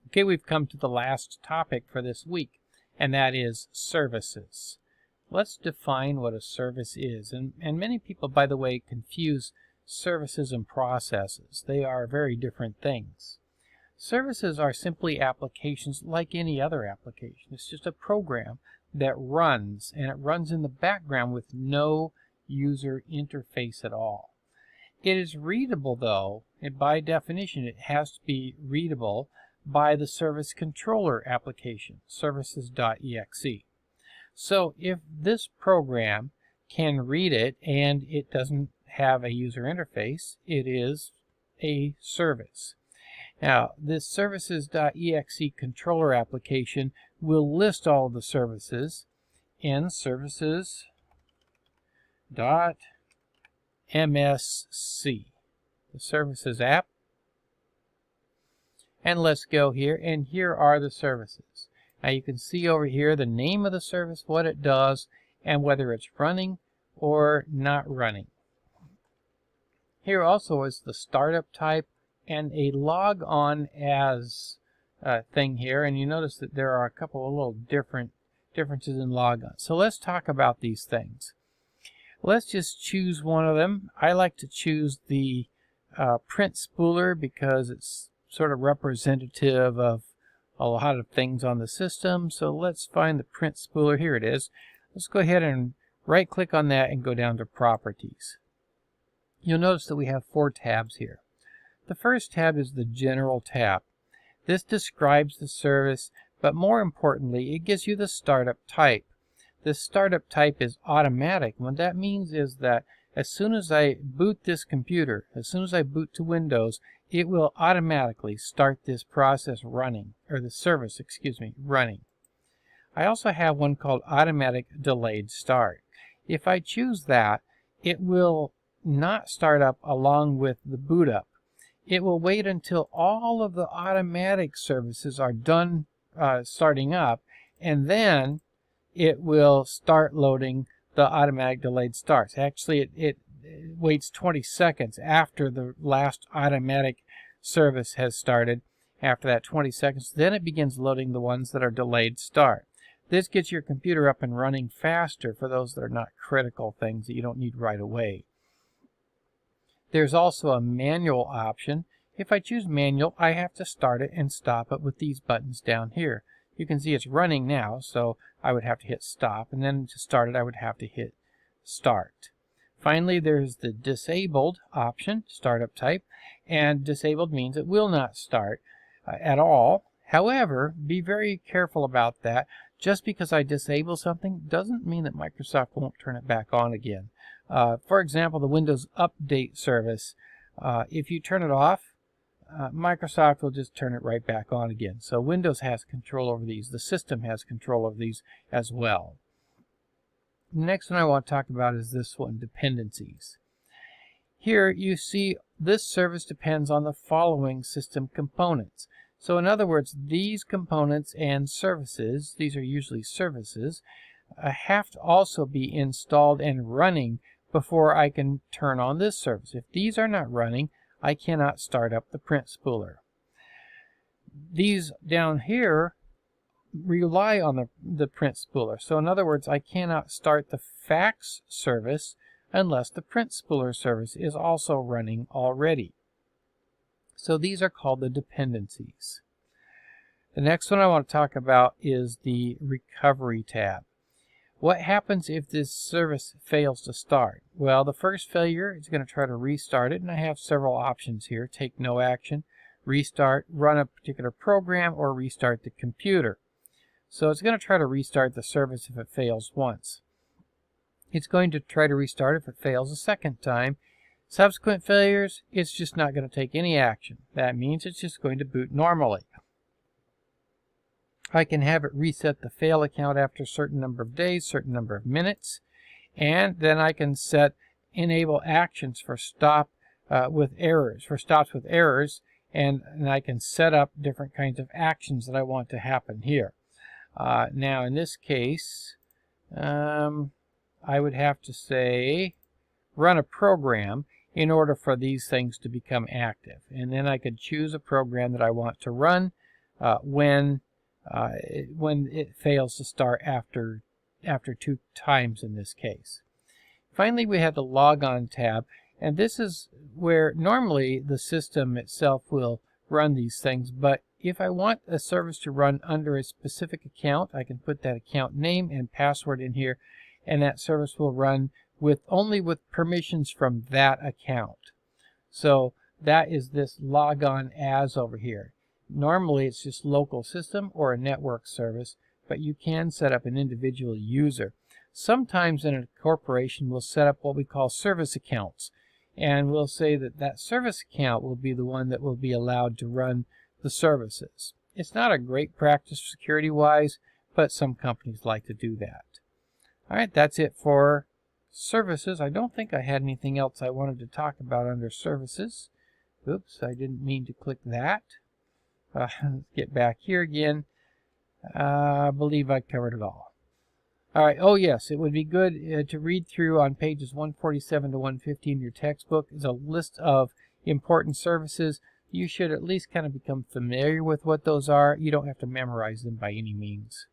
Okay, we've come to the last topic for this week, and that is services. Let's define what a service is. And many people, by the way, confuse services and processes. They are very different things. Services are simply applications like any other application. It's just a program that runs, and it runs in the background with no user interface at all. It is readable, though, and by definition it has to be readable by the service controller application, services.exe. So if this program can read it and it doesn't have a user interface, it is a service. Now, this services.exe controller application will list all of the services in services.msc. The services app. And let's go here, and here are the services. Now you can see over here the name of the service, what it does, and whether it's running or not running. Here also is the startup type and a log on as thing here, and you notice that there are a couple of little differences in log on. So let's talk about these things. Let's just choose one of them. I like to choose the print spooler because it's sort of representative of a lot of things on the system. So let's find the print spooler. Here it is. Let's go ahead and right click on that and go down to properties. You'll notice that we have 4 tabs here. The first tab is the general tab. This describes the service, but more importantly it gives you the startup type. This startup type is automatic. What that means is that as soon as I boot this computer, as soon as I boot to Windows, it will automatically start this process running, or the service, running. I also have one called automatic delayed start. If I choose that, it will not start up along with the boot up. It will wait until all of the automatic services are done starting up, and then it will start loading the automatic delayed starts. Actually, it waits 20 seconds after the last automatic service has started. After that 20 seconds, then it begins loading the ones that are delayed start. This gets your computer up and running faster for those that are not critical things that you don't need right away. There's also a manual option. If I choose manual, I have to start it and stop it with these buttons down here. You can see it's running now, so I would have to hit stop, and then to start it I would have to hit start. Finally, there's the disabled option, startup type, and disabled means it will not start at all. However, be very careful about that. Just because I disable something doesn't mean that Microsoft won't turn it back on again. For example, the Windows Update service, if you turn it off, Microsoft will just turn it right back on again. So Windows has control over these. The system has control over these as well. The next one I want to talk about is this one, dependencies. Here you see this service depends on the following system components. So in other words, these components and services, these are usually services, have to also be installed and running before I can turn on this service. If these are not running, I cannot start up the print spooler. These down here rely on the print spooler. So in other words, I cannot start the fax service unless the print spooler service is also running already. So these are called the dependencies. The next one I want to talk about is the recovery tab. What happens if this service fails to start? Well, the first failure is going to try to restart it, and I have several options here. Take no action, restart, run a particular program, or restart the computer. So it's going to try to restart the service if it fails once. It's going to try to restart if it fails a second time. Subsequent failures, it's just not going to take any action. That means it's just going to boot normally. I can have it reset the fail account after a certain number of days, certain number of minutes, and then I can set enable actions for stops with errors, and I can set up different kinds of actions that I want to happen here. Now in this case, I would have to say run a program in order for these things to become active, and then I could choose a program that I want to run. when it fails to start after 2 times in this case. Finally, we have the Logon tab, and this is where normally the system itself will run these things, but if I want a service to run under a specific account, I can put that account name and password in here, and that service will run only with permissions from that account. So that is this logon as over here. Normally it's just local system or a network service, but you can set up an individual user. Sometimes in a corporation we'll set up what we call service accounts, and we'll say that that service account will be the one that will be allowed to run the services. It's not a great practice security-wise, but some companies like to do that. All right, that's it for services. I don't think I had anything else I wanted to talk about under services. Oops, I didn't mean to click that. Let's get back here again. I believe I covered it all. All right, oh yes, it would be good to read through on pages 147 to 150 in your textbook is a list of important services. You should at least kind of become familiar with what those are. You don't have to memorize them by any means.